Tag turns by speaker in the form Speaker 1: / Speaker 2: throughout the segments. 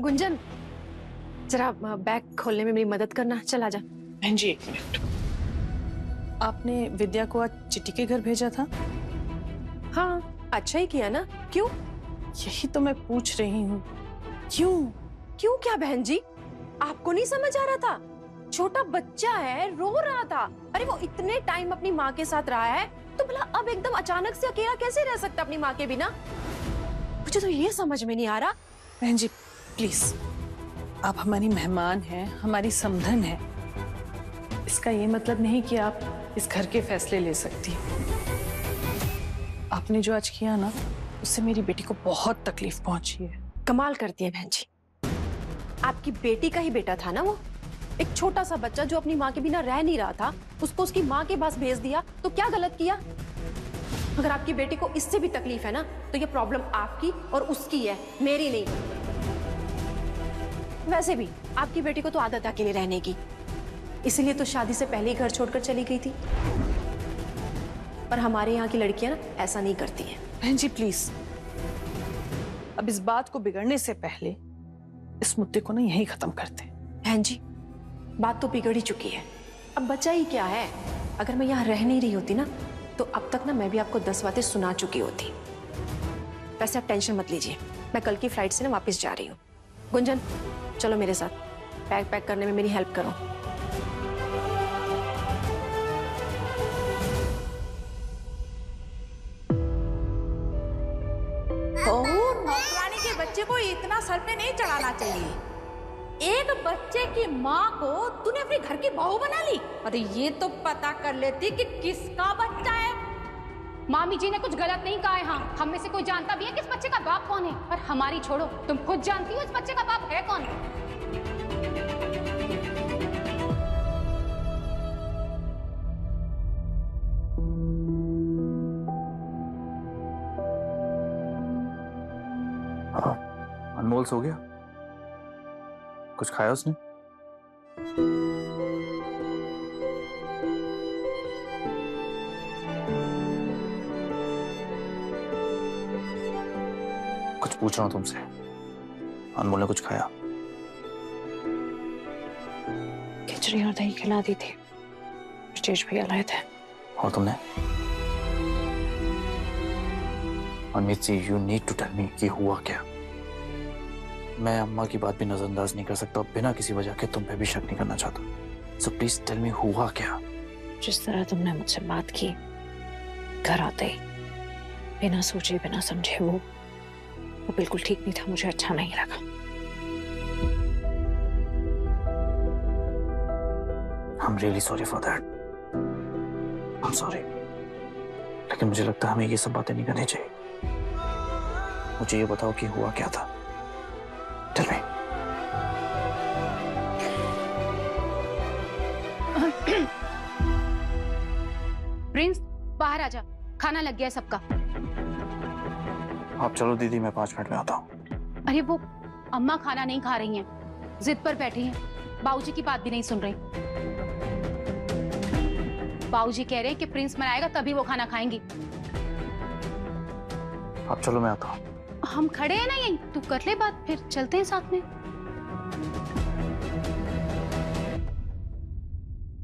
Speaker 1: गुंजन, जरा बैग खोलने में मेरी मदद करना। चल आजा।
Speaker 2: बहन जी 1 मिनट। आपने विद्या को आज चिट्टी के घर भेजा था?
Speaker 1: हाँ, अच्छा ही किया ना। क्यों?
Speaker 2: यही तो मैं पूछ रही हूँ, क्यों?
Speaker 1: क्यों क्या बहन जी? आपको नहीं समझ आ रहा था? छोटा बच्चा है, रो रहा था। अरे वो इतने टाइम अपनी माँ के साथ रहा है, तो भला अब एकदम अचानक से अकेला कैसे रह सकता अपनी माँ के बिना? मुझे तो ये समझ में नहीं आ रहा।
Speaker 2: बहन जी प्लीज, आप हमारी मेहमान हैं, हमारी समधन है। इसका ये मतलब नहीं कि आप इस घर के फैसले ले सकती। आपने जो आज किया ना, उससे मेरी बेटी को बहुत तकलीफ पहुंची है।
Speaker 1: कमाल करती है बहन जी। आपकी बेटी का ही बेटा था ना वो, एक छोटा सा बच्चा जो अपनी माँ के बिना रह नहीं रहा था, उसको उसकी माँ के पास भेज दिया, तो क्या गलत किया? अगर आपकी बेटी को इससे भी तकलीफ है ना, तो ये प्रॉब्लम आपकी और उसकी है, मेरी नहीं। वैसे भी आपकी बेटी को तो आदत है अकेले रहने की, इसीलिए तो शादी से पहले ही घर छोड़कर चली गई थी। पर हमारे यहाँ की लड़कियां ना ऐसा नहीं करती हैं।
Speaker 2: बहन जी प्लीज, अब इस बात को बिगड़ने से पहले इस मुद्दे को ना यहीं खत्म करते हैं।
Speaker 1: बहन जी, बात तो बिगड़ ही चुकी है, अब बचा ही क्या है? अगर मैं यहाँ रह नहीं रही होती ना, तो अब तक ना मैं भी आपको 10 बातें सुना चुकी होती। वैसे आप टेंशन मत लीजिए, मैं कल की फ्लाइट से ना वापस जा रही हूँ। गुंजन, चलो मेरे साथ, बैग पैक करने में मेरी हेल्प करो।
Speaker 3: नौकरानी के बच्चे को इतना सर पे नहीं चढ़ाना चाहिए। एक बच्चे की माँ को तूने अपने घर की बहू बना ली। अरे ये तो पता कर लेती कि किसका बच्चा है।
Speaker 4: मामी जी ने कुछ गलत नहीं कहा है। हाँ, हम में से कोई जानता भी है कि इस बच्चे का बाप कौन है। और हमारी छोड़ो, तुम खुद जानती हो इस बच्चे का बाप है कौन।
Speaker 5: अनमोल सो गया? कुछ खाया उसने? कुछ पूछ रहा हूं तुमसे, अनमोल ने कुछ खाया?
Speaker 2: खिचड़ी और दही खिला दी थी, ब्रजेश भैया लाए थे।
Speaker 5: और तुमने? Amit ji, you need to tell me कि हुआ क्या। मैं अम्मा की बात भी नजरअंदाज नहीं कर सकता, बिना किसी वजह के तुम पे भी शक नहीं करना चाहता। सो प्लीज टेल मी हुआ क्या।
Speaker 2: जिस तरह तुमने मुझसे बात की घर आते ही, बिना सोचे बिना समझे, वो बिल्कुल ठीक नहीं था। मुझे अच्छा नहीं लगा।
Speaker 5: I'm really sorry for that. I'm sorry. लेकिन मुझे लगता है हमें ये सब बातें नहीं करनी चाहिए। मुझे ये बताओ कि हुआ क्या था। Tell me.
Speaker 4: प्रिंस, बाहर आजा, खाना लग गया है सबका।
Speaker 5: आप चलो दीदी, मैं 5 मिनट में आता हूँ।
Speaker 4: अरे वो अम्मा खाना नहीं खा रही हैं, जिद पर बैठी हैं। बाबूजी की बात भी नहीं सुन रही। बाबूजी कह रहे हैं कि प्रिंस मनाएगा तभी वो खाना खाएंगी।
Speaker 5: आप चलो, मैं आता हूँ।
Speaker 4: हम खड़े हैं ना यहीं, तू कर ले बात, फिर चलते हैं साथ में।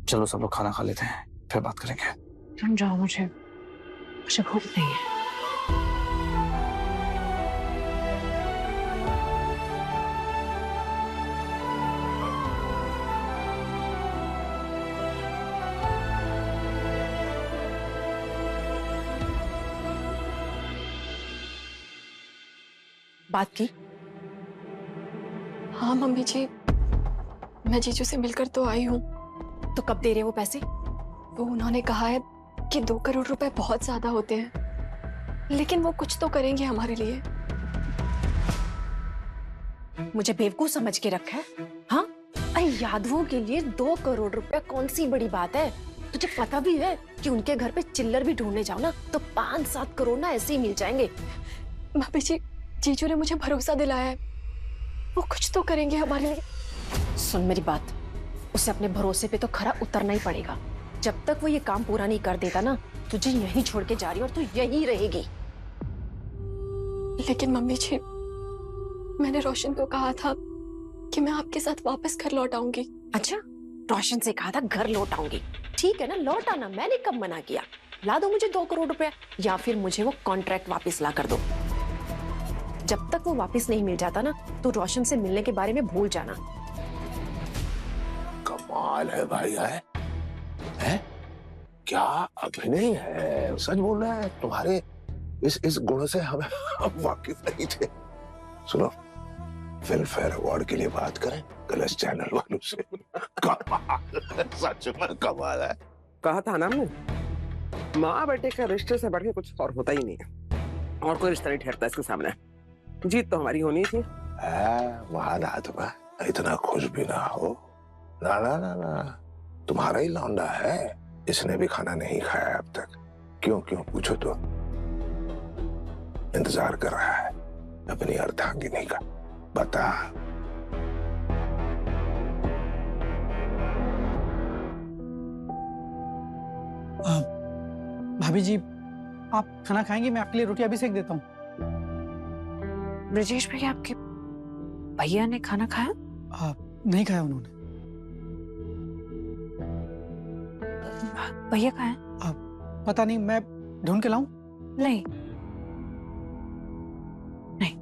Speaker 5: चलो सब लोग खाना खा लेते हैं, फिर बात करेंगे।
Speaker 2: तुम जाओ, मुझे भूख नहीं है।
Speaker 1: बात की?
Speaker 6: हाँ मम्मी जी, मैं जीजू से मिलकर तो आई हूँ।
Speaker 1: तो कब दे रहे वो पैसे?
Speaker 6: वो उन्होंने कहा है कि 2 करोड़ रुपए बहुत ज्यादा होते हैं, लेकिन वो कुछ तो करेंगे हमारे लिए।
Speaker 1: मुझे बेवकूफ समझ के रखा है? हाँ, अरे यादवों के लिए 2 करोड़ रुपए कौन सी बड़ी बात है? तुझे पता भी है कि उनके घर पे चिल्लर भी ढूंढने जाओ ना, तो 5-7 करोड़ ना ऐसे ही मिल जाएंगे।
Speaker 6: मम्मी जी, जीजू ने मुझे भरोसा दिलाया है, वो कुछ तो करेंगे हमारे लिए।
Speaker 1: सुन मेरी बात, उसे अपने भरोसे पे तो खरा उतरना ही पड़ेगा। जब तक वो ये काम पूरा नहीं कर देता ना, तुझे यहीं छोड़ के जा रही और तू यहीं रहेगी।
Speaker 6: लेकिन मम्मी जी, मैंने रोशन को कहा था कि मैं आपके साथ वापस घर लौट आऊंगी।
Speaker 1: अच्छा, रोशन से कहा था घर लौट आऊंगी। ठीक है ना, लौट आना, मैंने कब मना किया। ला दो मुझे 2 करोड़ रुपए, या फिर मुझे वो कॉन्ट्रैक्ट वापस ला कर दो। जब तक वो वापस नहीं मिल जाता ना, तो रोशन से मिलने के बारे में भूल जाना।
Speaker 7: कमाल है भाई, है? क्या अभिनय है, सच बोल रहा है। तुम्हारे इस गुण से हम वाकिफ नहीं थे। सुनो, फिल्म फेयर अवार्ड के लिए बात करें कलर्स चैनल वालों से। कमाल, सच में कमाल है।
Speaker 8: कहा था ना हमने, माँ बेटे का रिश्ते से बढ़ के कुछ और होता ही नहीं है, और कोई रिश्ता नहीं ठहरता इसके सामने। जीत तो हमारी होनी थी।
Speaker 7: महान आत्मा, इतना खुश भी ना हो। ना ना ना ना, तुम्हारा ही लौंडा है, इसने भी खाना नहीं खाया अब तक। क्यों क्यों पूछो तो इंतजार कर रहा है अपनी अर्धांगिनी का। बता।
Speaker 9: भाभी जी, आप खाना खाएंगे? मैं आपके लिए रोटी अभी सेक देता हूँ।
Speaker 10: ब्रजेश भैया, आपके भैया ने खाना खाया?
Speaker 9: नहीं खाया उन्होंने।
Speaker 10: भैया कहाँ हैं?
Speaker 9: पता नहीं, मैं ढूंढ के लाऊं?
Speaker 10: नहीं नहीं।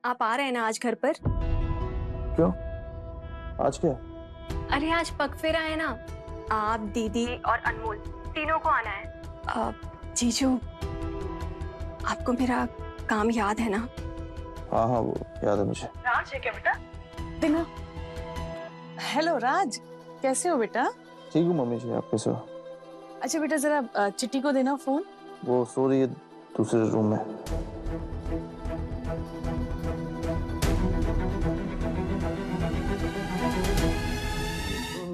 Speaker 6: आप आ रहे हैं ना आज घर पर?
Speaker 5: क्यों? आज क्या?
Speaker 6: अरे आज पगफेरा है ना, आप, दीदी और अनमोल तीनों को आना है। जीजू, आपको मेरा काम याद है ना?
Speaker 5: हाँ हाँ, वो याद है मुझे।
Speaker 2: राज है क्या बेटा? बिना। हेलो राज, कैसे हो बेटा?
Speaker 5: ठीक हूँ मम्मी जी, आप कैसे हो?
Speaker 2: अच्छा बेटा, जरा चिट्टी को देना फोन।
Speaker 5: वो सो रही है दूसरे रूम में।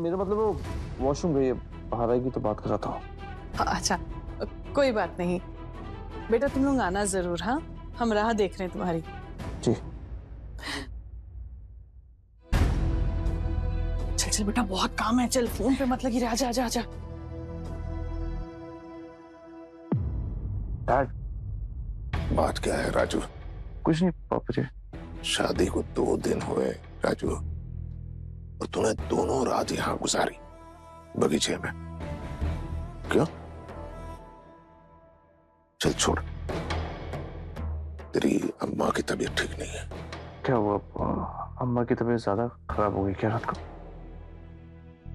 Speaker 5: मेरा मतलब वो वॉशरूम गई है, बाहर आएगी तो बात कराता हूँ।
Speaker 2: अच्छा, कोई बात नहीं बेटा, तुम लोग आना जरूर। हाँ, हम राह देख रहे हैं तुम्हारी।
Speaker 5: जी।
Speaker 2: चल चल बेटा, बहुत काम है, चल फोन पे मत लगी रह। आजा आजा आजा।
Speaker 7: डैड, बात क्या है राजू?
Speaker 5: कुछ नहीं पापा जी।
Speaker 7: शादी को 2 दिन हुए राजू, और तूने दोनों रात यहाँ गुजारी बगीचे में। क्यों? चल छोड़, तेरी अम्मा की तबीयत ठीक नहीं है।
Speaker 5: क्या हुआ? अम्मा की तबीयत ज्यादा खराब हो गई क्या रात को?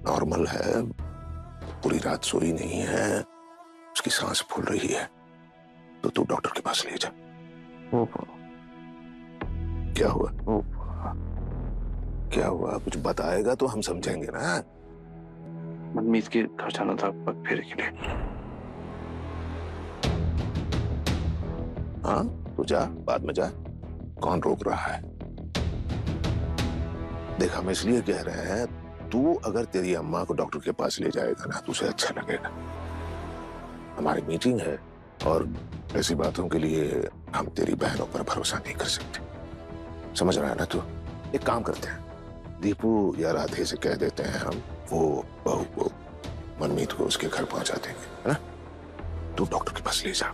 Speaker 7: नॉर्मल है, पूरी रात सोई नहीं है, उसकी सांस फूल रही है, तो तू डॉक्टर के पास ले जा।
Speaker 5: वो
Speaker 7: क्या हुआ?
Speaker 5: वो
Speaker 7: क्या हुआ? कुछ बताएगा तो हम समझेंगे ना।
Speaker 5: मनमीत के घर जाना था पग फेरे के लिए।
Speaker 7: हाँ तो जा, बाद में जा, कौन रोक रहा है? देख, हम इसलिए कह रहे हैं, तू अगर तेरी अम्मा को डॉक्टर के पास ले जाएगा ना तो उसे अच्छा लगेगा। हमारी मीटिंग है और ऐसी बातों के लिए हम तेरी बहनों पर भरोसा नहीं कर सकते, समझ रहा है ना तू? एक काम करते हैं, दीपू या राधे से कह देते हैं हम, वो बहू को मनमीत को उसके घर पहुंचा देंगे, है ना? तू डॉक्टर के पास ले जा।